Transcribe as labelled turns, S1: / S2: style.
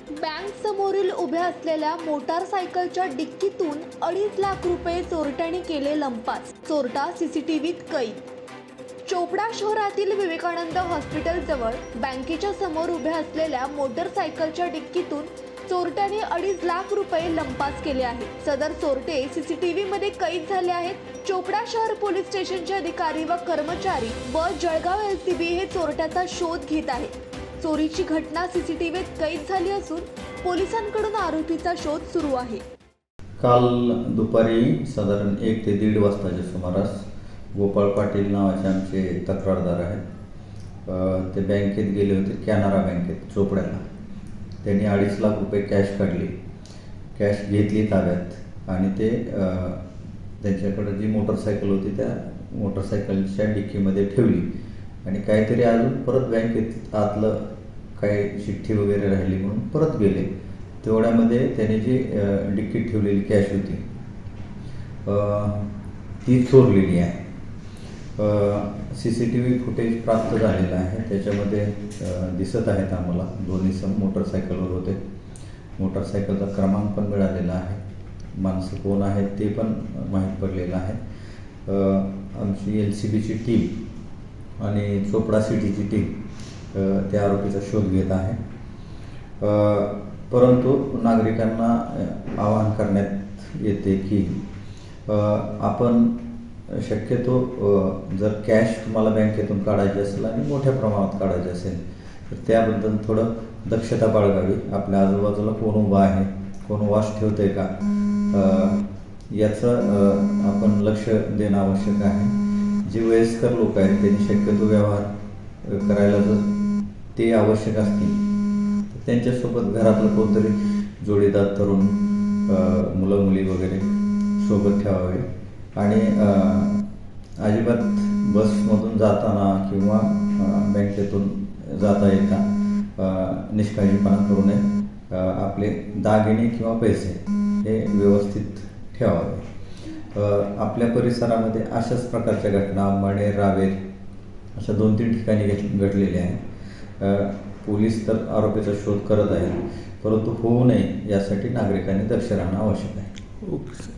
S1: Bank समोरील उभ्या असलेल्या मोटारसायकलच्या डिक्कीतून 2.5 लाख रुपये चोरट्याने केले लंपास. चोरटा सीसीटीव्हीत कैद. चोपडा शहरातील विवेकानंद हॉस्पिटल जवळ बँकेच्या समोर उभ्या असलेल्या मोटारसायकलच्या डिक्कीतून चोरट्याने 2.5 लाख रुपये लंपास केले आहेत. सदर चोरटे सीसीटीव्ही मध्ये कैद झाले आहेत. चोपडा शहर पोलीस स्टेशनचे अधिकारी व कर्मचारी व जळगाव एलसीबी हे चोरट्याचा शोध घेत आहेत. चोरीची घटना सीसीटीव्हीत कैद झाली असून पोलिसांकडून आरोपीचा शोध सुरू आहे.
S2: काल दुपारी साधारण 1 ते 1:30 वाजताच्या सुमारास गोपाळ पाटील नावाचे आमचे तक्रारदार आहेत, ते बँकेत गेले होते, कॅनरा बँकेत चोपड्याला. त्यांनी 2.5 लाख रुपये कॅश काढली, कॅश घेतली ताब्यात आणि ते त्यांच्याकडे जी मोटरसायकल होती त्या मोटरसायकलच्या डिक्कीमध्ये ठेवली आणि काहीतरी अजून परत बँकेत आतलं काही चिठ्ठी वगैरे राहिली म्हणून परत गेले. तेवढ्यामध्ये त्याने जी डिक्कीत ठेवलेली कॅश होती ती चोरलेली आहे. CCTV फुटेज प्राप्त झालेलं आहे. त्याच्यामध्ये दिसत आहेत आम्हाला दोन्ही मोटरसायकलवर होते. मोटरसायकलचा क्रमांक पण मिळालेला आहे, माणसं कोण आहेत ते पण माहीत पडलेलं आहे. आमची LCBची टीम आणि चोपडा सिटीची टीम त्या आरोपीचा शोध घेत आहे. परंतु नागरिकांना आवाहन करण्यात येते की आपण शक्यतो जर कॅश तुम्हाला बँकेतून काढायची असेल आणि मोठ्या प्रमाणात काढायची असेल तर त्याबद्दल थोडं दक्षता बाळगावी. आपल्या आजूबाजूला कोण उभा आहे, कोण वॉच ठेवतंय का, याचं आपण लक्ष देणं आवश्यक आहे. जे वयस्कर लोक आहेत त्यांनी शक्यतो व्यवहार करायला जर ते आवश्यक असतील तर त्यांच्यासोबत घरातलं कोणतरी जोडीदार तरुण मुलं मुली वगैरे सोबत ठेवावे आणि अजिबात बसमधून जाताना किंवा बँकेतून जाता येता निष्काळजीपणा करू नये. आपले दागिने किंवा पैसे हे व्यवस्थित ठेवावे. आपल्या परिसरामध्ये अशाच प्रकारच्या घटना मणे रावेर अशा 2-3 ठिकाणी घडलेल्या आहेत. पोलीस तर आरोपीचा शोध करत आहेत, परंतु होऊ नये यासाठी नागरिकांनी दक्ष राहणं आवश्यक आहे.
S3: ओके.